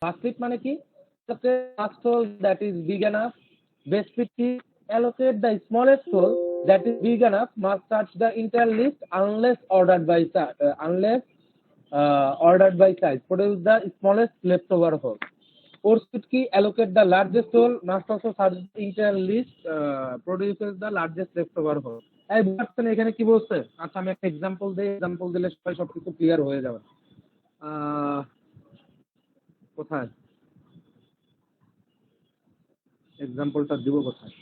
First fit মানে কি? First hole that is big enough. Best fit কি? Allocate the smallest hole that is big enough must touch the entire list unless ordered by size. Produce the smallest leftover hole. Force fit কি? Allocate the largest hole must also touch the entire list produces the largest leftover hole. এই বুঝছেন এখানে কি বলছে? আচ্ছা আমি একটা example দিই, এক্সাম্পল দিলে সবাই সবকিছু ক্লিয়ার হয়ে যাবে। কোথায় এক্সাম্পলটা দিব কোথায়?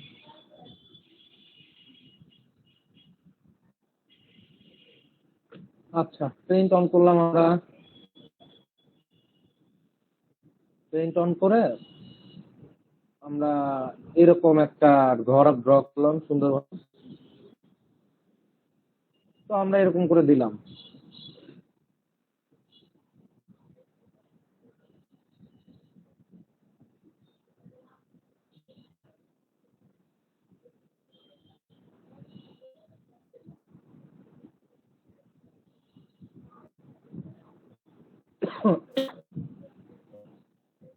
আচ্ছা প্রিন্ট অন করলাম আমরা, প্রিন্ট অন করে আমরা এরকম একটা ঘর ড্র করলাম সুন্দরভাবে। তো আমরা এরকম করে দিলাম।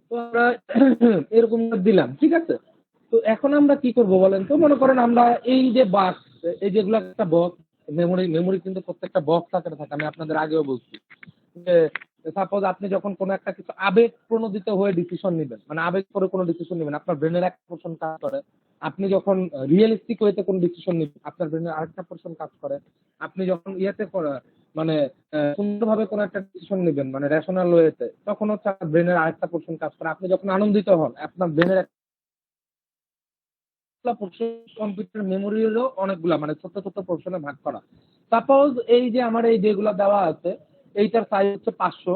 তো আমরা এরকম দিলাম, ঠিক আছে। তো এখন আমরা কি করব বলেন তো? মনে করেন আমরা এই যে বাক্স, এই যেগুলো একটা বক্স, মেমোরি কিন্তু প্রত্যেকটা বক্স আকারে থাকে। আমি আপনাদের আগেও বলছি যে সাপোজ আপনি যখন কোনো একটা কিছু আবেগ প্রণোদিত হয়ে ডিসিশন নেবেন, মানে আবেগ করে কোনো ডিসিশন নেবেন, আপনার ব্রেনের একটা পোর্শন কাজ করে। আপনি যখন রিয়েলিস্টিক ওয়েতে কোনো ডিসিশন নেবেন, আপনার ব্রেনের আরেকটা পোর্শন কাজ করে। আপনি যখন ইয়েতে মানে সুন্দরভাবে কোনো একটা ডিসিশন নেবেন, মানে রেশনাল ওয়েতে, তখন হচ্ছে আপনার ব্রেনের আরেকটা পোর্শন কাজ করে। আপনি যখন আনন্দিত হন, আপনার ব্রেনের একটা পোর্শন, কম্পিউটার মেমোরিরও অনেকগুলা, মানে ছোট ছোট পোর্শনে ভাগ করা। সাপোজ এই যে আমার এই যেগুলা দেওয়া আছে, এইটার সাইজ হচ্ছে 500,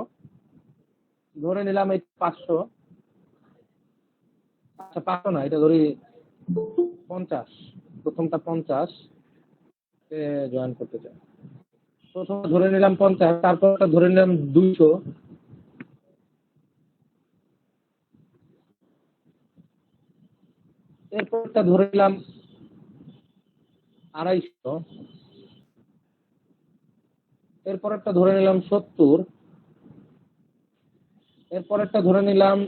ধরে নিলাম এই 500, আচ্ছা 500 না, এটা ধরি 50, প্রথমটা 50 জয়েন করতে চাই। প্রথম ধরে নিলাম 50, তারপরটা ধরে নিলাম 200, এরপরটা ধরে নিলাম 250, এরপরটা ধরে নিলাম 70, এরপরটা ধরে নিলাম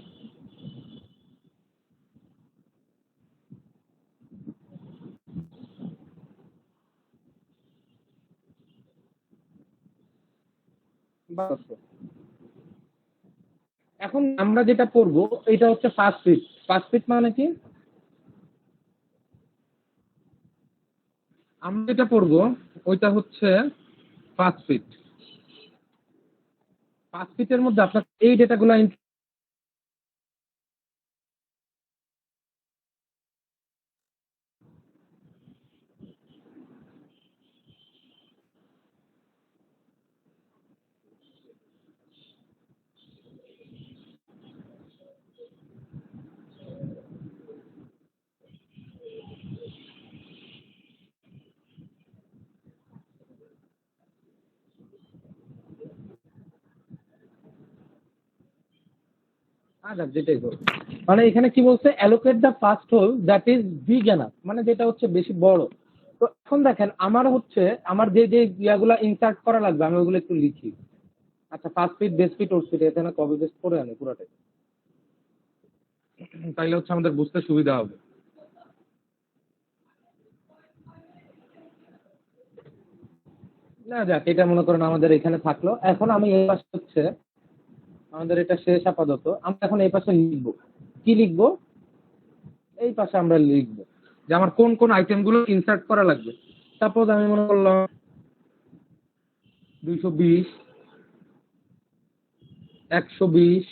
1200। এখন আমরা যেটা পড়বো এটা হচ্ছে ফার্স্ট ফিট। ফার্স্ট ফিট মানে কি? আমরা যেটা পড়বো ওইটা হচ্ছে ফার্স্ট ফিট। ফার্স্ট ফিটের মধ্যে আপনার এই ডেটাগুলো যেটাই হোক, মানে এখানে কি বলছে? Allocate the first hole that is big enough, মানে যেটা হচ্ছে বেশি বড়। তো এখন দেখেন আমার হচ্ছে আমার যে যে ইয়াগুলা ইনসার্ট করা লাগবে আমি ওগুলো একটু লিখি। আচ্ছা ফার্স্ট ফিট, বেস্ট ফিট, ওর ফিট, এখানে কপি পেস্ট করে আনি পুরোটাই, তাইলে হচ্ছে আমাদের বুঝতে সুবিধা হবে। না যাক, এটা মনে করেন আমাদের এখানে থাকলো। এখন আমি এই পাশে হচ্ছে আমাদের এটা শেষ আপাতত। আমরা এখন এই পাশে লিখবো। কি লিখবো? এই পাশে আমরা লিখবো যে আমার কোন কোন আইটেম গুলো ইনসার্ট করা লাগবে। সাপোজ আমি মনে করলাম 220, 120,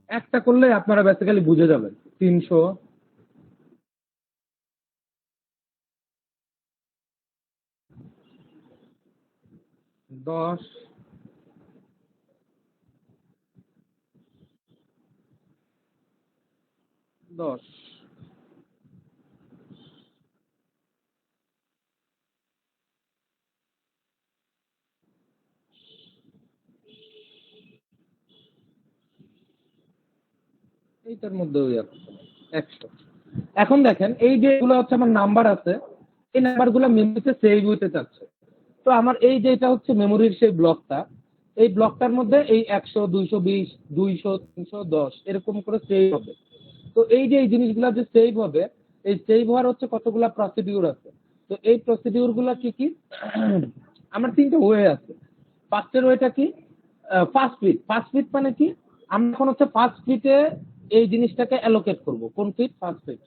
একটা করলে আপনারা বেসিক্যালি বুঝে যাবেন। 300, 10, 10। এইটার মধ্যেও 100। এখন দেখেন এই যেগুলো হচ্ছে আমার নাম্বার আছে, এই নাম্বার গুলো মেমোরিতে সেভ হইতে চাচ্ছে। তো আমার এই যে এটা হচ্ছে মেমোরির সেই ব্লকটা, এই ব্লকটার মধ্যে এই 100, 220, 200, 310 এরকম করে সেভ হবে। তো এই যে এই জিনিসগুলো যে সেভ হবে, এই সেভ হওয়ার হচ্ছে কতগুলা প্রসিডিউর আছে। তো এই প্রসিডিউর গুলা কি কি? আমার 3টা ওয়ে আছে। ফার্স্টের ওয়েটা কি? First fit. ফার্স্ট ফিট মানে কি? আমরা এখন হচ্ছে ফার্স্ট ফিটে এই জিনিসটাকে অ্যালোকেট করব। কোন ফিট? First fit.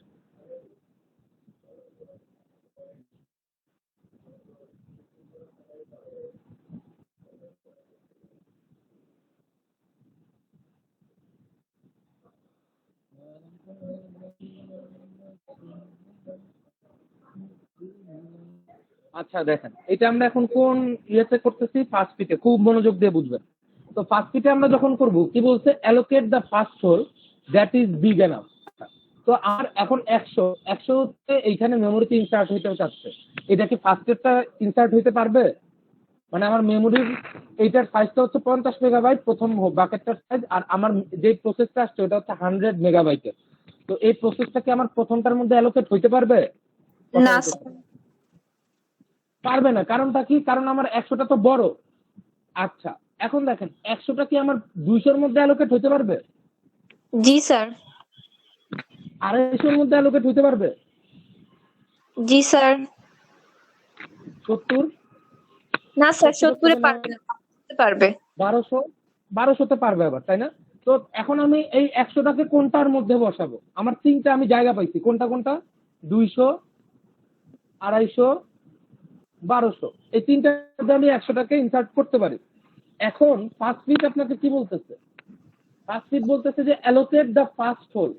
আচ্ছা দেখেন, এটা আমরা এখন কোন ইয়েতে করতেছি? ফার্স্ট ফিটে। খুব মনোযোগ দিয়ে বুঝবেন। তো ফার্স্ট ফিটে আমরা যখন করব, কি বলছে? Allocate the first hole that is big enough. তো আর এখন 100 হচ্ছে এইখানে মেমোরিতে ইনসার্ট হইতে চাচ্ছে। এটা কি ফার্স্টেরটা ইনসার্ট হইতে পারবে? মানে আমার মেমোরির এইটার সাইজটা হচ্ছে 50 মেগাবাইট প্রথম বাকেটটার সাইজ, আর আমার যে প্রসেসটা আসছে ওটা হচ্ছে 100 মেগাবাইটের। তো এই প্রসেসটা কি আমার প্রথমটার মধ্যে অ্যালোকেট হইতে পারবে? না পারবে না। কারণটা কি? কারণ আমার 100টা তো বড়। আচ্ছা, এখন দেখেন 100টা কি আমার 200-র মধ্যে অ্যালোকেট হইতে পারবে? জি স্যার। 250-র মধ্যে অ্যালোকেট হইতে পারবে? জি স্যার। 70? না স্যার, 70-এ পারবে না, পারবে 1200তে পারবে আবার, তাই না? তো এখন আমি এই 100টাকে কোনটার মধ্যে বসাবো? আমার 3টা আমি জায়গা পাইছি। কোনটা কোনটা? 200, 250, 1200। এই 3টার মধ্যে আমি 100টাকে ইনসার্ট করতে পারি। এখন ফার্স্ট ফিট আপনাকে কি বলতেছে? ফার্স্ট ফিট বলতেছে যে অ্যালোকেট দ্য ফার্স্ট হোল।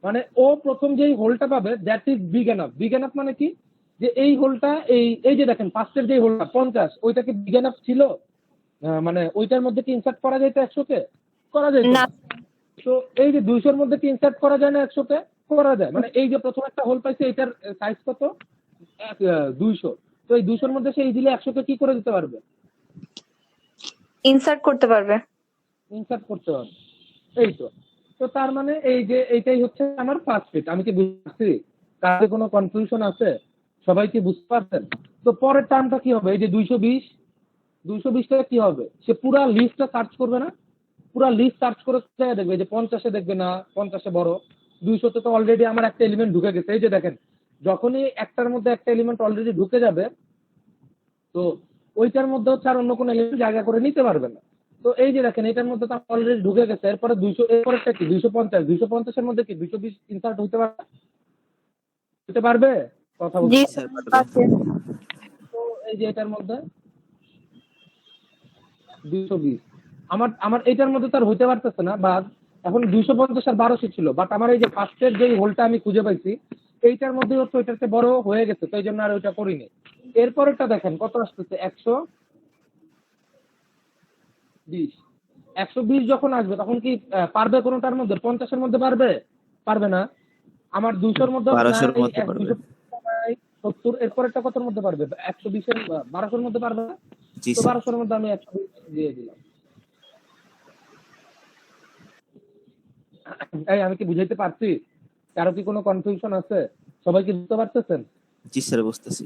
মানে ও প্রথম যেই হোলটা পাবে that is big enough. Big enough মানে কি? যে এই হোলটা, এই যে দেখেন ফার্স্টের যে হোলটা 50, ওইটা কি বিগ এনাফ ছিল? মানে ওইটার মধ্যে কি ইনসার্ট করা যেত 100-কে? করা যেত না। না। তো এই যে 200-র মধ্যে কি ইনসার্ট করা যায় না 100-কে? করা যায়। মানে এই যে প্রথম একটা হোল পাইছে, এটার সাইজ কত? 200। তো এই 200-র মধ্যে সে ইজিলি 100-কে কি করে দিতে পারবে? ইনসার্ট করতে পারবে। ইনসার্ট করতে পারবে। এই তো। তো তার মানে এই যে এইটাই হচ্ছে আমার ফার্স্ট ফিট। আমি কি বুঝছি? কারো কোনো কনফিউশন আছে? সবাই কি বুঝতে পারছেন? তো পরের টার্মটা কি হবে? এই যে 220 টাকা কি হবে? সে পুরা লিস্টটা সার্চ করবে না? পুরা লিস্ট সার্চ করে দেখবে যে 50-এ দেখবে না, 50-এ বড়। 200-তে তো অলরেডি আমার একটা এলিমেন্ট ঢুকে গেছে। এই যে দেখেন, যখনই একটার মধ্যে একটা এলিমেন্ট অলরেডি ঢুকে যাবে, তো ওইটার মধ্যে হচ্ছে আর অন্য কোনো এলিমেন্ট জায়গা করে নিতে পারবে না। তো এই যে দেখেন, এটার মধ্যে তো অলরেডি ঢুকে গেছে। এরপরে 200, এরপরেরটা কি? 250। 250-এর মধ্যে কি 220 ইনসার্ট হতে পারবে? কথা জি বলতে স্যার, পারবে। তো এই যে এটার মধ্যে 220, আমার আমার এইটার মধ্যে তার হইতে পারতেছে না। বা এখন 250 আর 1200 ছিল, বাট আমার এই যে ফার্স্টের যে হোলটা আমি খুঁজে পাইছি, এইটার মধ্যে হচ্ছে ওইটাতে বড় হয়ে গেছে। তো এই জন্য আর ওইটা করিনি। এরপরেরটা দেখেন কত আসতেছে? 120। 120 যখন আসবে তখন কি পারবে কোনোটার মধ্যে? 50-এর মধ্যে পারবে? পারবে না। আমার 200-র মধ্যে নাই। 1200-র মধ্যে পারবে। 270। এরপরেরটা কতর মধ্যে পারবে? 120-এর 1200-র মধ্যে পারবে না? জি তো স্যার। 1200-এর মধ্যে আমি 120 দিয়ে দিলাম। এই আমি কি বুঝাইতে পারছি? কারো কি কোনো কনফিউশন আছে? সবাই কি বুঝতে পারতেছেন? জি স্যার, বুঝতেছি।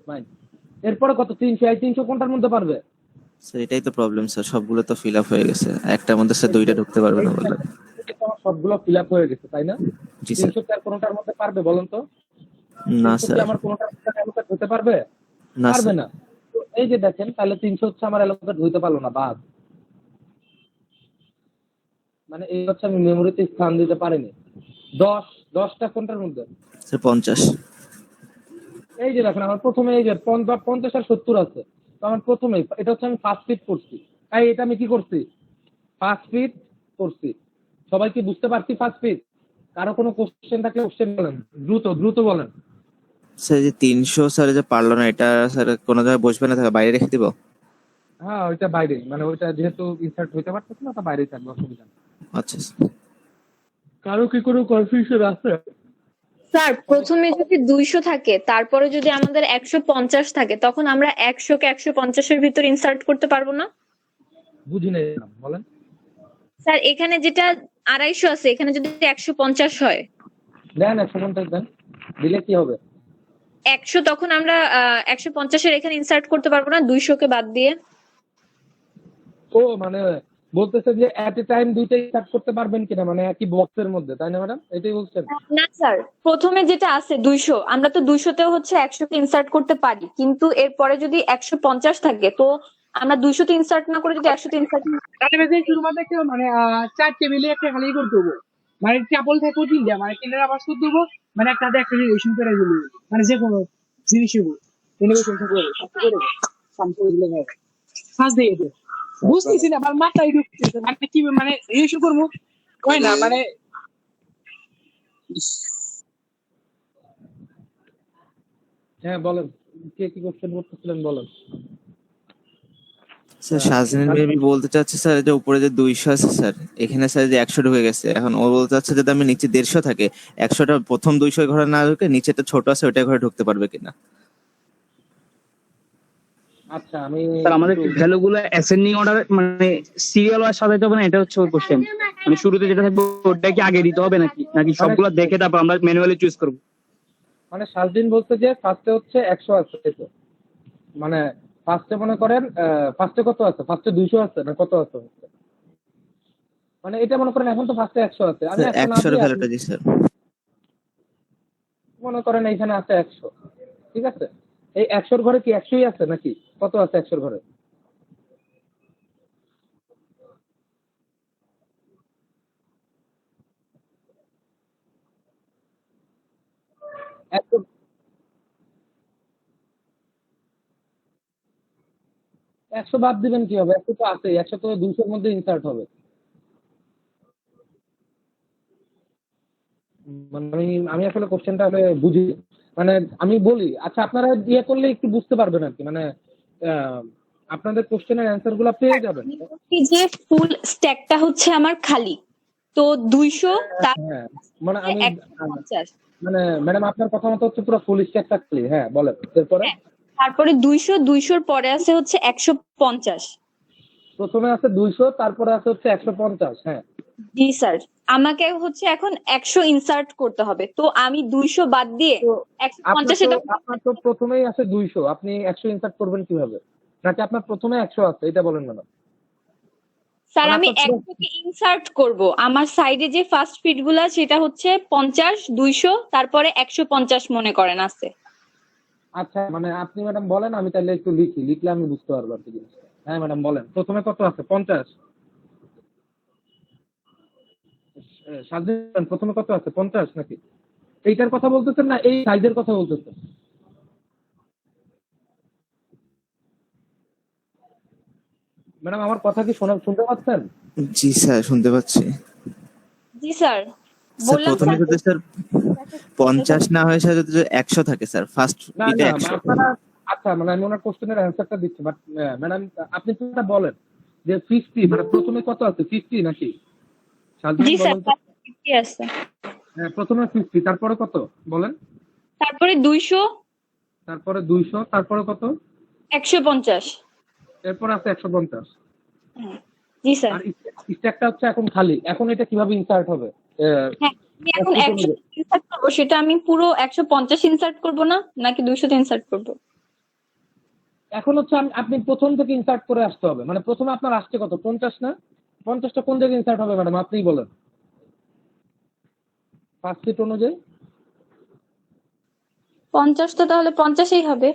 ফাইন। এরপরে কত? 300। এই 300 কোনটার মধ্যে পারবে? স্যার এটাই তো প্রবলেম স্যার, সবগুলো তো ফিল আপ হয়ে গেছে, একটার মধ্যে স্যার দুইটা ঢুকতে পারবে না বললেন। আমার সবগুলো ফিল আপ হয়ে গেছে, তাই না? জি স্যার। 300 আর কোনটার মধ্যে পারবে বলেন তো? না 300 কি স্যার। আমার কোনটার মধ্যে অ্যালোকেট হতে পারবে? না পারবে স্যার। না। তো এই যে দেখেন, তাহলে 300 হচ্ছে আমার অ্যালোকেট হইতে পারলো না, বাদ। মানে এই হচ্ছে আমি মেমোরিতে স্থান দিতে পারিনি। 10টা কোনটার মধ্যে? স্যার 50। এই যে দেখেন, আমার প্রথমে এই যে 50 আর 70 আছে। তো আমার প্রথমেই এটা হচ্ছে আমি ফার্স্ট ফিট করছি। তাই এটা আমি কি করছি? ফার্স্ট ফিট করছি। সবাই কি বুঝতে পারছি ফার্স্ট ফিট? কারো কোনো কোশ্চেন থাকলে কোশ্চেন বলেন, দ্রুত দ্রুত বলেন। স্যার যে 300 স্যার যে পারলো না, এটা স্যার কোনো জায়গায় বসবে না, থাকে বাইরে রেখে দিব? হ্যাঁ, ওইটা বাইরে, মানে ওইটা যেহেতু ইনসার্ট হইতে পারতেছে না, ওটা বাইরেই থাকবে, অসুবিধা নেই। আচ্ছা স্যার। কারো কি কোনো কনফিউশন আছে? স্যার প্রথমে যদি 200 থাকে, তারপরে যদি আমাদের 150 থাকে, তখন আমরা 100-কে 150-এর ভিতর ইনসার্ট করতে পারবো না? বুঝি নাই, বলেন। স্যার এখানে যেটা 250 আছে, এখানে যদি 150 হয়, দেন 150 দেন, দিলে কি হবে? 100 তখন আমরা 150-এর এখানে ইনসার্ট করতে পারবো না 200-কে বাদ দিয়ে? ও মানে বলতেছে যে এট এ টাইম দুইটা ইনসার্ট করতে পারবেন কিনা, মানে একই বক্সের মধ্যে, তাই না ম্যাডাম? এটাই বলছেন? না স্যার, প্রথমে যেটা আছে 200, আমরা তো 200-তেও হচ্ছে 100-কে ইনসার্ট করতে পারি, কিন্তু এরপরে যদি 150 থাকে তো আমরা 200-তে ইনসার্ট না করে যদি 100-তে ইনসার্ট। তাহলে বেশি শুরুমাত্র একটা মানে 4 টেবিলে একটা খালি করতে হবে, মানে চাপল থাকবো 3টা, মানে 3টা আবার শুদ্ধ দেবো, মানে একটাতে একটা রিলেশন করে দিবো, মানে যে কোনো জিনিসই হোক রিলেশন করে শান্ত হয়ে গেলে ফাঁস দিয়ে যেতে বুঝতেছি না, আমার মাথায় ঢুকতেছে না, একটা কি মানে রিলেশন করবো হয় না মানে। হ্যাঁ বলেন, কে কি কোশ্চেন করতেছিলেন বলেন। স্যার শাহজাহান বেবি বলতে চাচ্ছে স্যার যে উপরে যে 200 আছে স্যার, এখানে স্যার যে 100 ঢুকে গেছে, এখন ও বলতে চাচ্ছে যদি আমি নিচে 150 থাকে, 100টা প্রথম 200 ঘরে না ঢুকে নিচেটা ছোট আছে ওটা ঘরে ঢুকতে পারবে কিনা। আচ্ছা আমি স্যার আমাদের ভ্যালু গুলো অ্যাসেন্ডিং অর্ডার মানে সিরিয়াল ওয়াইজ সাজাতে হবে না, এটা হচ্ছে ওই কোশ্চেন। মানে শুরুতে যেটা থাকবে ওটা কি আগে দিতে হবে নাকি নাকি সবগুলো দেখে তারপর আমরা ম্যানুয়ালি চুজ করব? মানে শাহদিন বলছে যে ফার্স্টে হচ্ছে 100 আছে, তাই তো? মানে ফার্স্টে মনে করেন ফার্স্টে কত আছে, ফার্স্টে 200 আছে না কত আছে? মানে এটা মনে করেন এখন তো ফার্স্টে 100 আছে, আমি স্যার 100 না 100 এর দিয়ে ভ্যালুটা জি স্যার। মনে করেন এইখানে আছে 100, ঠিক আছে? এই 100-র ঘরে কি 100ই আছে নাকি কত আছে 100-র ঘরে? একশো 100 বাদ দিবেন কি হবে? 100 তো আছে, 100 তো 200-র মধ্যে ইনসার্ট হবে। মানে আমি আসলে কোশ্চেনটা আসলে বুঝি, মানে আমি বলি আচ্ছা আপনারা ইয়ে করলে একটু বুঝতে পারবেন আর কি, মানে আহ, আপনাদের কোশ্চেনের অ্যান্সার গুলা পেয়ে যাবেন। কি যে ফুল স্ট্যাকটা হচ্ছে আমার খালি, তো 200 তার হ্যাঁ মানে আমি 150, মানে ম্যাডাম আপনার কথা মতো হচ্ছে পুরো ফুল স্ট্যাকটা খালি। হ্যাঁ বলেন এরপরে। হ্যাঁ, তারপরে 200-200-র পরে আছে হচ্ছে 150। প্রথমে আছে 200, তারপরে আছে হচ্ছে 150। হ্যাঁ জি স্যার, আমাকে হচ্ছে এখন 100 ইনসার্ট করতে হবে, তো আমি 200 বাদ দিয়ে তো 150 এ আপনার তো প্রথমেই আছে 200, আপনি 100 ইনসার্ট করবেন কিভাবে? নাকি আপনার প্রথমে 100 আছে, এটা বলেন ম্যাডাম। স্যার মানে আমি আপনার 100-কে ইনসার্ট করব, আমার সাইডে যে ফার্স্ট ফিট গুলা সেটা হচ্ছে 50, 200, তারপরে 150 মনে করেন আছে। আচ্ছা মানে আপনি ম্যাডাম বলেন, আমি তাহলে একটু লিখি, লিখলে আমি বুঝতে পারবো আর কি জিনিসটা। হ্যাঁ ম্যাডাম বলেন, প্রথমে কত আছে? 50। সাজিদ প্রথমে কত আছে? 50 নাকি? এইটার কথা বলতেছেন না এই সাইজের কথা বলতেছেন? ম্যাডাম আমার কথা কি শুনতে পাচ্ছেন? জি স্যার শুনতে পাচ্ছি। জি স্যার, স্যার বললাম প্রথমে স্যার। যদি স্যার 50 না হয় স্যার, যদি 100 থাকে স্যার, ফার্স্ট না এটা না 100। আপনারা আচ্ছা মানে আমি ওনার কোশ্চেনের অ্যান্সারটা দিচ্ছি, বাট ম্যাডাম আপনি তো বলেন যে 50, মানে প্রথমে কত আছে? 50 নাকি? জি সাজিদ স্যার, বলেন তো। 50 আছে, হ্যাঁ প্রথমে 50, তারপরে কত বলেন? তারপরে 200, তারপরে 200, তারপরে কত? 150। এরপর আছে 150। জি স্যার। আর স্ট্যাকটা হচ্ছে এখন খালি, এখন এটা কিভাবে ইনসার্ট হবে? হ্যাঁ, আমি এখন 100 ইনসার্ট করবো, সেটা আমি পুরো 150 ইনসার্ট করব না নাকি 200 ইনসার্ট করব? এখন হচ্ছে আপনি প্রথম থেকে ইনসার্ট করে আসতে হবে, মানে প্রথমে আপনার আসছে কত? 50 না? 50টা কোন জায়গায় ইনসার্ট হবে ম্যাডাম আপনিই বলেন, ফার্স্ট সিট অনুযায়ী। 50 তো তাহলে 50ই হবে।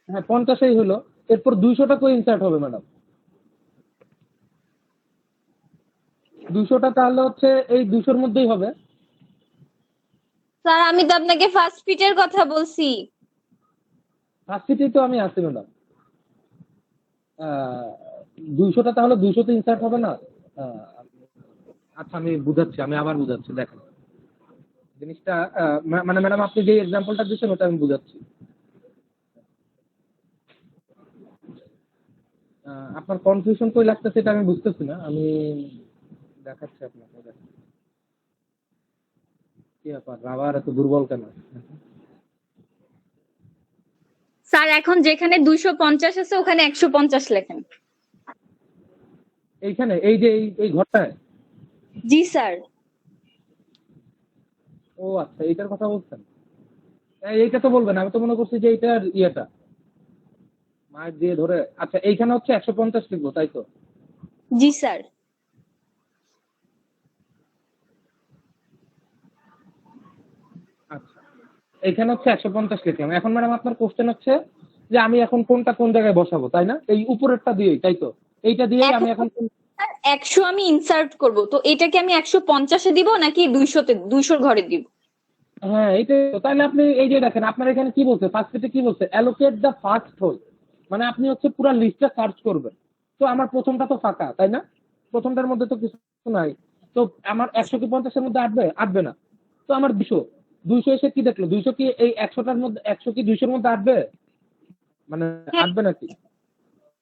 হ্যাঁ 50ই হলো, এরপর 200টা করে ইনসার্ট হবে ম্যাডাম। 200টা তাহলে হচ্ছে এই 200-র মধ্যেই হবে। স্যার আমি তো আপনাকে ফার্স্ট ফিটের কথা বলছি। ফার্স্ট সিটেই তো আমি আছি ম্যাডাম। 200টা তাহলে 200তে ইনসার্ট হবে না? আহ, আচ্ছা আমি বুঝাচ্ছি, আমি আবার বুঝাচ্ছি দেখেন জিনিসটা। মানে ম্যাডাম আপনি যে এক্সাম্পলটা দিচ্ছেন ওটা আমি বুঝাচ্ছি। আপনার কনফিউশন কই লাগতেছে এটা আমি বুঝতেছি না, আমি দেখাচ্ছি আপনাকে। দেখেন কি ব্যাপার, রাবার এত দুর্বল কেন? স্যার এখন যেখানে 250 আছে ওখানে 150 লেখেন। এইখানে এই যে এই ঘরটায়? জি স্যার। ও আচ্ছা এইটার কথা বলছেন। এইটা তো বলবেন, আমি তো মনে করছি যে এইটার ইয়েটা মার্ক দিয়ে ধরে। আচ্ছা এইখানে হচ্ছে 150 লিখবো তাই তো? জি স্যার। আচ্ছা এইখানে হচ্ছে 150 লিখলাম। এখন ম্যাডাম আপনার কোশ্চেন হচ্ছে যে আমি এখন কোনটা কোন জায়গায় বসাবো তাই না? এই উপরেরটা দিয়েই তাই তো? এইটা দিয়েই আমি এখন স্যার 100 আমি ইনসার্ট করব, তো এটাকে আমি 150-এ দিব নাকি 200-তে, 200-র ঘরে দিব? হ্যাঁ এইটাই তো। তাহলে আপনি এই যে দেখেন আপনার এখানে কি বলছে, ফার্স্ট পেজে কি বলছে, অ্যালোকেট দ্য ফার্স্ট হোল, মানে আপনি হচ্ছে পুরো লিস্টটা সার্চ করবেন। তো আমার প্রথমটা তো ফাঁকা তাই না? প্রথমটার মধ্যে তো কিছু নাই। তো আমার 100 কি 50-এর মধ্যে আসবে না। তো আমার 200 এসে কি দেখলো, 200 কি এই 100টার মধ্যে, 100 কি 200-এর মধ্যে মানে হ্যাঁ। আসবে নাকি?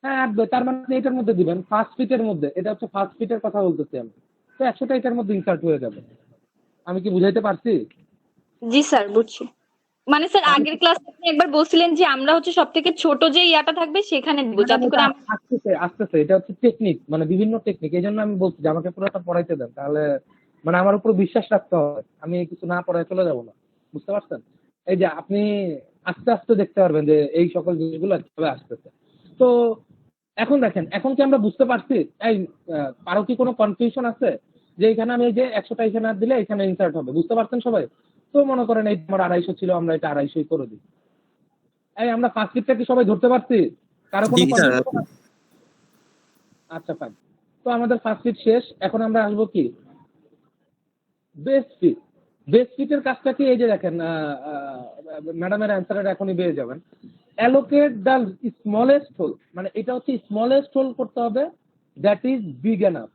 হ্যাঁ আসবে। তার মানে আপনি এটার মধ্যে দিবেন ফার্স্ট ফিটের মধ্যে। এটা হচ্ছে ফার্স্ট ফিটের কথা বলতেছি আমি। তো 100টা এটার মধ্যে ইনসার্ট হয়ে যাবে। আমি কি বুঝাইতে পারছি? জি স্যার বুঝছি। মানে স্যার আগের ক্লাসে আপনি একবার বলছিলেন যে আমরা হচ্ছে সবথেকে ছোট যে ইয়াটা থাকবে সেখানে দিব, যাতে করে আসতেছে আসতেছে, এটা হচ্ছে টেকনিক, মানে বিভিন্ন টেকনিক। এই জন্য আমি বলছি যে আমাকে পুরোটা পড়াইতে দেন, তাহলে মানে আমার উপর বিশ্বাস রাখতে হবে। আমি কিছু না পড়ায় চলে যাবো না, বুঝতে পারছেন? এই যে আপনি আস্তে আস্তে দেখতে পারবেন যে এই সকল জিনিসগুলো কিভাবে আসতেছে। তো এখন দেখেন, এখন কি আমরা বুঝতে পারছি? এই কারো কি কোনো কনফিউশন আছে যে এখানে আমি এই যে 100টা এখানে আর দিলে এখানে ইনসার্ট হবে, বুঝতে পারছেন সবাই? তো মনে করেন এই আমার 250 ছিল, আমরা এটা 250 করে দিই। এই আমরা ফার্স্ট ফিটটা কি সবাই ধরতে পারছি? কারো কোনো জি স্যার। কনফিউশন? আচ্ছা ফাইন। তো আমাদের ফার্স্ট ফিট শেষ। এখন আমরা আসবো কি বেস্ট ফিট। বেস্ট ফিটের কাজটা কি, এই যে দেখেন ম্যাডামের অ্যান্সারের এখনই পেয়ে যাবেন। অ্যালোকেট দ্য স্মলেস্ট হোল, মানে এটা হচ্ছে স্মলেস্ট হোল করতে হবে, that is big enough,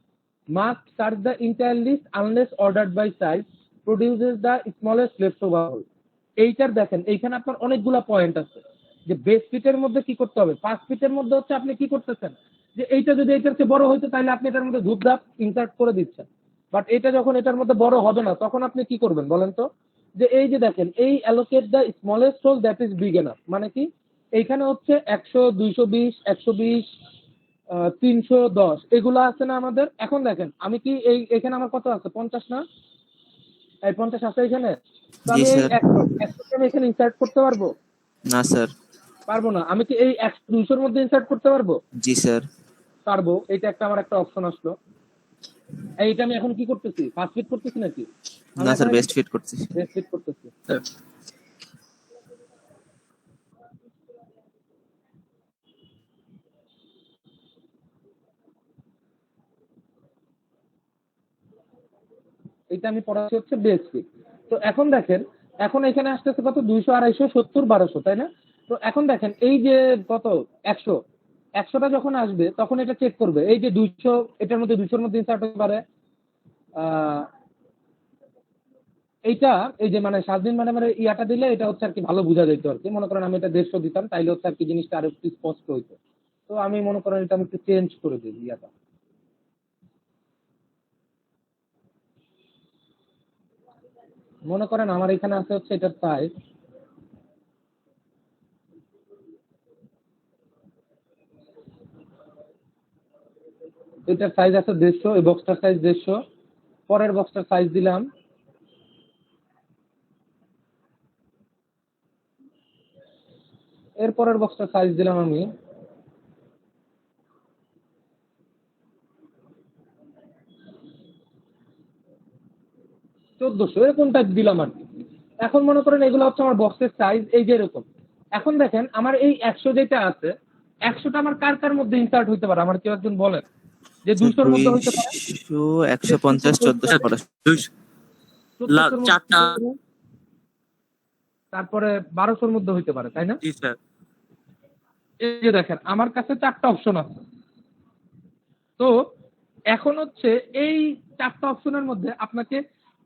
must search the entire list unless ordered by size, produces the smallest leftover hole. এইটার দেখেন এইখানে আপনার অনেকগুলা পয়েন্ট আছে যে বেস ফিটের মধ্যে কি করতে হবে। ফার্স্ট ফিটের মধ্যে হচ্ছে আপনি কি করতেছেন যে এইটা যদি এটার চেয়ে বড় হইতো তাহলে আপনি এটার মধ্যে ধূপধাপ ইনসার্ট করে দিচ্ছেন। বাট এটা যখন এটার মধ্যে বড় হবে না তখন আপনি কি করবেন বলেন তো? যে এই যে দেখেন এই allocate the smallest hole that is big enough, মানে কি এইখানে হচ্ছে 100, 220, 120, 310 এগুলো আছে না আমাদের। এখন দেখেন আমি কি এই এখানে আমার কত আছে, 50 না? এই 50 আছে এখানে। তো জি আমি এই স্যার। 100 আমি এখানে ইনসার্ট করতে পারবো? না স্যার। পারবো না। আমি কি এই 200-র মধ্যে ইনসার্ট করতে পারবো? জি স্যার। পারবো। এটা একটা আমার একটা অপশন আসলো। এইটা আমি এখন কি করতেছি, ফার্স্ট ফিট করতেছি নাকি? না স্যার, বেস্ট ফিট করছি। বেস্ট ফিট করতেছি। এটা আমি পড়াচ্ছি হচ্ছে বেস্ট ফিট। তো এখন দেখেন, এখন এখানে আসতেছে কত, 200, 250, 70, 1200 তাই না? তো এখন দেখেন এই যে কত 100টা যখন আসবে তখন এটা চেক করবে এই যে 200, এটার মধ্যে 200-র মধ্যে ইনসার্ট হতে পারে। আহ এইটা এই যে মানে স্বাধীন ম্যাডামের ইয়াটা দিলে এটা হচ্ছে আর কি ভালো বোঝা যেত আর কি। মনে করেন আমি এটা 150 দিতাম তাইলে হচ্ছে আর কি জিনিসটা আরো একটু স্পষ্ট হইতো। তো আমি মনে করেন এটা আমি একটু চেঞ্জ করে দিই ইয়াটা। মনে করেন আমার এখানে আছে হচ্ছে এটার সাইজ, এটার সাইজ আছে 150, এই বক্সটার সাইজ 150, পরের বক্সটার সাইজ দিলাম, এর পরের বক্সটার সাইজ দিলাম আমি 1400, এরকম টাইপ দিলাম আর কি। এখন মনে করেন এগুলো হচ্ছে আমার বক্সের সাইজ এই যে এরকম। এখন দেখেন আমার এই 100 যেটা আছে, 100টা আমার কার কার মধ্যে ইনসার্ট হইতে পারে আমার কেউ একজন বলেন যে 200-র মধ্যে হইতে পারে, 200, 150, 1400, 1400-র মধ্যে চারটা। হইতে পারে, তারপরে 1200-র মধ্যে হইতে পারে তাই না? জি স্যার। এই যে দেখেন আমার কাছে 4টা অপশন আছে। তো এখন হচ্ছে এই 4টা অপশনের মধ্যে আপনাকে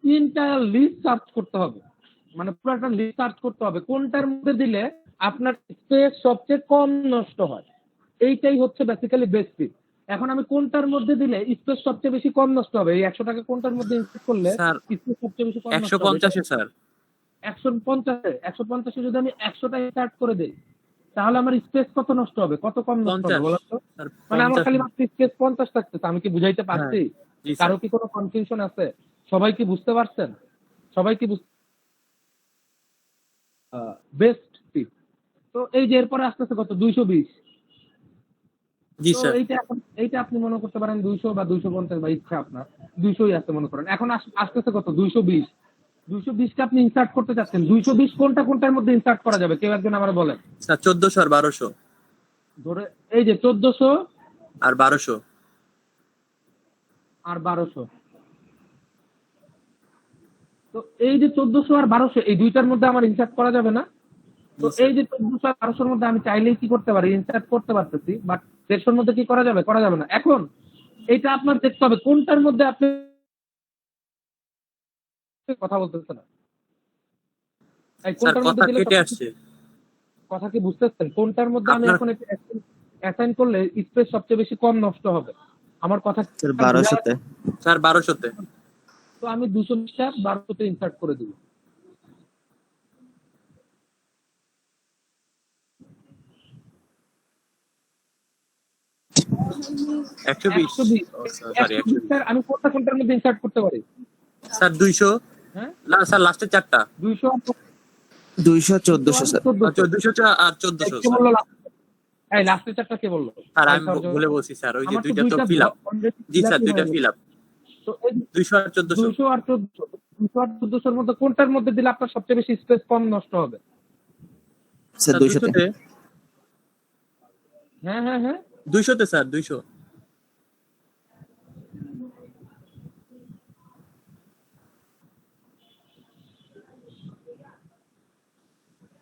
ইন্টায়ার লিস্ট সার্চ করতে হবে, মানে পুরো একটা লিস্ট সার্চ করতে হবে কোনটার মধ্যে দিলে আপনার স্পেস সবচেয়ে কম নষ্ট হয়। এইটাই হচ্ছে বেসিক্যালি বেস্ট ফিট। এখন আমি কোনটার মধ্যে দিলে স্পেস সবচেয়ে বেশি কম নষ্ট হবে, এই 100টাকে কোনটার মধ্যে ইনসার্ট করলে স্যার স্পেস সবচেয়ে বেশি কম নষ্ট হবে? 150 স্যার। 150-এ যদি আমি 100টা ইনসার্ট করে দেই তাহলে আমার স্পেস কত নষ্ট হবে, কত কম নষ্ট হবে 50 বলো তো? স্যার। মানে আমার 50 খালি মাত্র স্পেস 50 থাকতেছে। আমি কি বুঝাইতে পারছি? জি কারো স্যার। কি কোনো কনফিউশন আছে? সবাই কি বুঝতে পারছেন? সবাই কি বেস্ট ফিট। তো এই যে এরপরে আসতেছে কত 220। জি তো স্যার। এইটা আপনি মনে করতে পারেন 200 বা 250 বা ইচ্ছা আপনার 200ই আছে মনে করেন। এখন আসতেছে কত 220। 220 টা আপনি ইনসার্ট করতে চাচ্ছেন, 220 কোনটার মধ্যে ইনসার্ট করা যাবে কেউ একজন আমার বলেন। স্যার 1400 আর 1200 ধরে এই যে 1400 আর 1200। আর 1200। তো এই যে 1400 আর 1200 এই দুইটার মধ্যে আমার ইনসার্ট করা যাবে না। তো জি স্যার। এই যে 1400 আর 1200 মধ্যে আমি চাইলেই কি করতে পারি, ইনসার্ট করতে পারতেছি, বাট 150 মধ্যে কি করা যাবে, করা যাবে না। এখন এটা আপনার দেখতে হবে কোনটার মধ্যে আপনি কথা বলতেছেন না। এই স্যার কোনটার মধ্যে কথা দিলে কেটে আসছে। কথা কি বুঝতেছেন? কোনটার মধ্যে আমি আপনার এখন অ্যাসাইন করলে স্পেস সবচেয়ে বেশি কম নষ্ট হবে আমার কথা। স্যার 1200-তে। স্যার 1200-তে। তো আমি 220টা 1200-তে ইনসার্ট করে দিব। একশো বিশ। 120 সরি 120। স্যার আমি কোনটার মধ্যে ইনসার্ট করতে পারি? স্যার 200। হ্যাঁ না স্যার লাস্টের চারটা। 200 200 1400 স্যার। 200 আর 1400 কে স্যার। বললো এই লাস্টের চারটা কে বললো? স্যার আমি ভুলে বলছি স্যার, ওই যে আমার তো দুইটা তো দুইটা ফিল আপ। জি স্যার দুইটা ফিল আপ। তো এই 200 আর 1400। 200 আর 1400 মধ্যে কোনটার মধ্যে দিলে আপনার সবচেয়ে বেশি স্পেস কম নষ্ট হবে? স্যার 200-তে। হ্যাঁ হ্যাঁ হ্যাঁ 200-তে স্যার 200।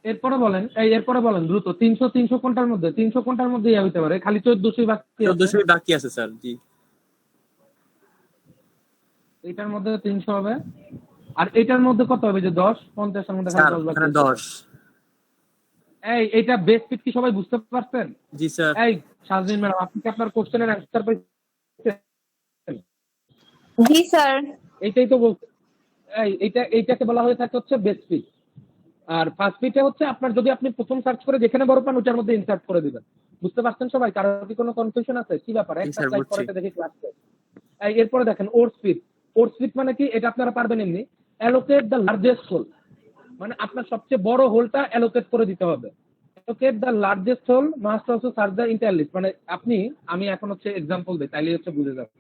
এরপরে বলেন দ্রুত। 300 কোনটার মধ্যে? 300 কোনটার মধ্যে ইয়া হইতে পারে? খালি 1400 বাকি আছে। 1400 বাকি আছে স্যার। জি এটার মধ্যে 300 হবে। আর এটার মধ্যে কত হবে? যে 10 50 এর মধ্যে খালি স্যার 10 বাকি এখানে আছে। 10। এইটা বেস ফিট কি সবাই বুঝতে পারছেন? জি স্যার। এই শাজমিন ম্যাডাম আপনি কি আপনার কোশ্চেনের অ্যানসার পাইছেন? জি স্যার। এইটাই তো বলতে এইটাকে বলা হয়ে থাকে হচ্ছে বেস ফিট। আর ফার্স্ট ফিটে হচ্ছে আপনার যদি আপনি প্রথম সার্চ করে যেখানে বড় পান ওটার মধ্যে ইনসার্ট করে দিবেন। বুঝতে পারছেন সবাই? কারোর কি কোনো কনফিউশন আছে? কি ব্যাপার? জি একটা স্যার স্লাইড বুঝছি। পরে দেখি ক্লাসে। এরপরে দেখেন ওর্স ফিট। ওর্স ফিট মানে কি? এটা আপনারা পারবেন এমনি। অ্যালোকেট দ্য লার্জেস্ট হোল, মানে আপনার সবচেয়ে বড় হোলটা অ্যালোকেট করে দিতে হবে। Allocate the largest hole must also search the entire list, মানে আমি এখন হচ্ছে এক্সাম্পল দিই তাইলে হচ্ছে বুঝে যাবে।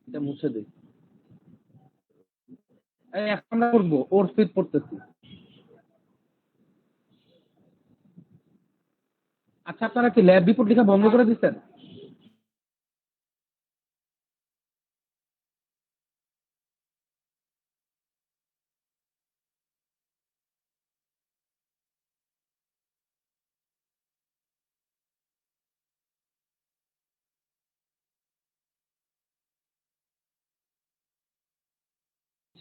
এটা মুছে দিই। এখন আমরা করবো ওর্স ফিট পড়তেছি। আচ্ছা আপনারা কি ল্যাব রিপোর্ট লেখা বন্ধ করে দিচ্ছেন?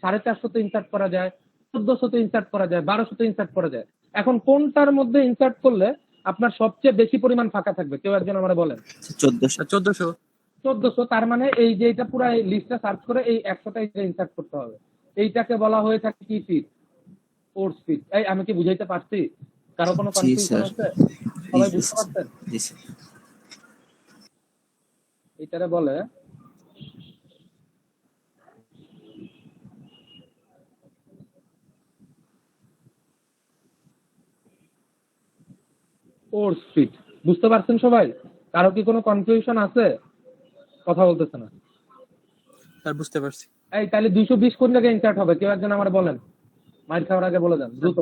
সাড়ে 400-তে ইনসার্ট করা যায়, 1400-তে ইনসার্ট করা যায়, 1200-তে ইনসার্ট করা যায়। এখন কোনটার মধ্যে ইনসার্ট করলে আপনার সবচেয়ে বেশি পরিমাণ ফাঁকা থাকবে কেউ একজন আমরা বলেন। 1400। স্যার 1400। 1400 তার মানে এই যে এটা পুরো লিস্টটা সার্চ করে এই 100টা ইনসার্ট করতে হবে। এইটাকে বলা হয়ে থাকে কি ফিট? Course fit. আমি কি বুঝাইতে পারছি? কারো কোনো জি কনফিউশন স্যার। আছে? সবাই বুঝতে পারছেন? জি স্যার। এটারে বলে কোর্স ফিট। বুঝতে পারছেন সবাই? কারো কি কোনো কনফিউশন আছে? কথা বলতেছে না। স্যার বুঝতে পারছি। তাহলে 220 কোন জায়গায় ইনসার্ট হবে কেউ একজন আমার বলেন। মাইর খাওয়ার আগে বলে দেন দ্রুত।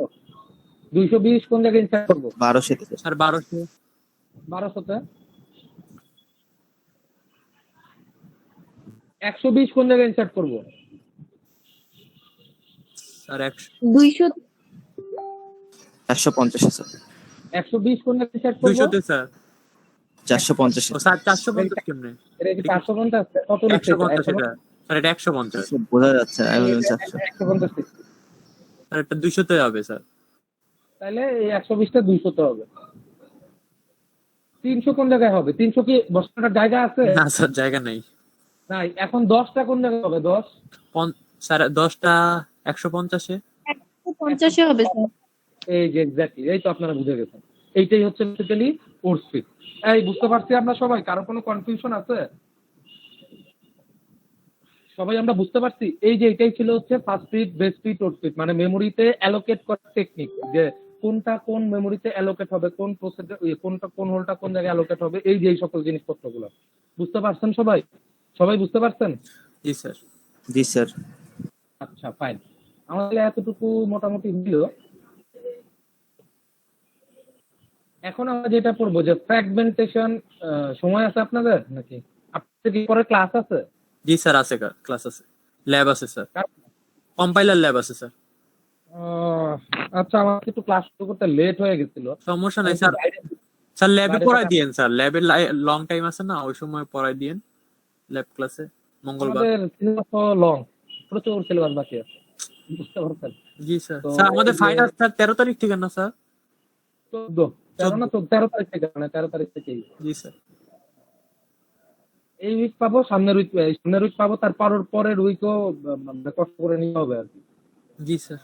220 কোন জায়গায় ইনসার্ট করবো? 1200-তে। স্যার 1200। 1200-তে। 120 কোন জায়গায় ইনসার্ট করবো? স্যার 100। 200। 450 স্যার। 120 কোন জায়গায় ইনসার্ট করবো? 200-তে স্যার। 450। ও স্যার 450 কেমনে? এটা কি 450? কত লিখছে? 150 এটা। স্যার এটা 150। বোঝা যাচ্ছে না, আমি বললাম 400। 150 লিখছে। স্যার এটা 200-তে হবে স্যার। তাহলে এই 120টা 200-তে হবে। 300 কোন জায়গায় হবে? 300 কি বসানোর জায়গা আছে? না স্যার জায়গা নেই। নাই। এখন 10টা কোন জায়গায় হবে? 10 স্যার 10টা 150-এ। 150 হবে স্যার। এই যে এক্স্যাক্টলি, এই তো আপনারা বুঝে গেছেন। এইটাই হচ্ছে বেসিক্যালি কোর্স ফিট। বুঝতে পারছি আমরা সবাই? কারো কোনো কনফিউশন আছে? সবাই আমরা বুঝতে পারছি? এই যে এটাই ছিল হচ্ছে ফার্স্ট ফিট, বেস ফিট, ওট ফিট, মানে মেমোরিতে অ্যালোকেট করার টেকনিক, যে কোনটা কোন মেমোরিতে অ্যালোকেট হবে, কোন প্রসেসর কোনটা কোন হোলটা কোন জায়গায় অ্যালোকেট হবে, এই যে এই সকল জিনিসপত্রগুলো বুঝতে পারছেন সবাই? সবাই বুঝতে পারছেন? জি স্যার। জি স্যার। আচ্ছা ফাইন, আমাদের এতটুকু মোটামুটি হইল। এখন আমরা যেটা পড়বো যে ফ্র্যাগমেন্টেশন, সময় আছে আপনাদের নাকি? আপনাদের কি পরে ক্লাস আছে? জি স্যার, আছে ক্লাস আছে, ল্যাব আছে স্যার, কম্পাইলার ল্যাব আছে স্যার। আচ্ছা, আমার একটু ক্লাস শুরু করতে লেট হয়ে গেছিল। সমস্যা নাই স্যার। স্যার ল্যাবে বাইরে পড়াই থাকা- দিয়েন স্যার, ল্যাবে লং টাইম আছে না, ওই সময় পড়াই দিয়েন ল্যাব ক্লাসে মঙ্গলবার। আমাদের সিলেবাস লং, প্রচুর সিলেবাস বাকি আছে, বুঝতে পারছেন? জি স্যার। তো স্যার আমাদের এই যে- ফাইনাল স্যার 13 তারিখ থেকে না স্যার? 13 তারিখ থেকে, মানে 13 তারিখ থেকেই। জি স্যার। এই উইক পাবো, সামনের উইক পাবো, তার পরের উইকও কষ্ট করে নিতে হবে আর কি। জি স্যার।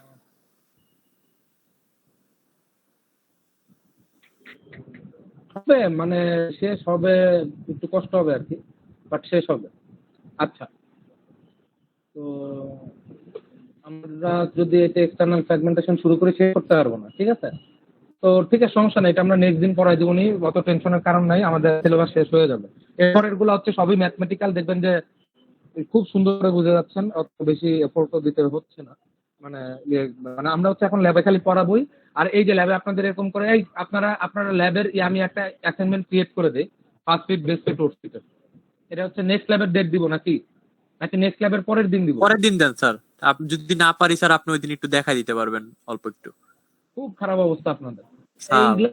হবে মানে শেষ হবে, একটু কষ্ট হবে আর কি, বাট শেষ হবে। আচ্ছা, তো আমরা যদি এটা এক্সটার্নাল ফ্র্যাগমেন্টেশন শুরু করে শেষ করতে পারবো না, ঠিক আছে? তো ঠিক আছে, সমস্যা নেই, এটা আমরা নেক্সট দিন পড়াই দেবো নি, অত টেনশনের কারণ নাই, আমাদের সিলেবাস শেষ হয়ে যাবে। এরপরের গুলো হচ্ছে সবই ম্যাথমেটিক্যাল, দেখবেন যে খুব সুন্দর করে বুঝে যাচ্ছেন, অত বেশি এফোর্টও দিতে হচ্ছে না। মানে মানে আমরা হচ্ছে এখন ল্যাবে খালি পড়াবই। আর এই যে ল্যাবে আপনাদের এরকম করে, এই আপনারা ল্যাবের আমি একটা অ্যাসাইনমেন্ট ক্রিয়েট করে দিই, ফার্স্ট ফিট, বেস ফিট, ওট ফিটের। এটা হচ্ছে নেক্সট ল্যাবের ডেট দিব নাকি নেক্সট ল্যাবের পরের দিন দিব? পরের দিন দেন স্যার, আপনি যদি না পারি স্যার আপনি ওই দিন একটু দেখাই দিতে পারবেন অল্প একটু। খুব খারাপ অবস্থা আপনাদের। স্যার এইগুলা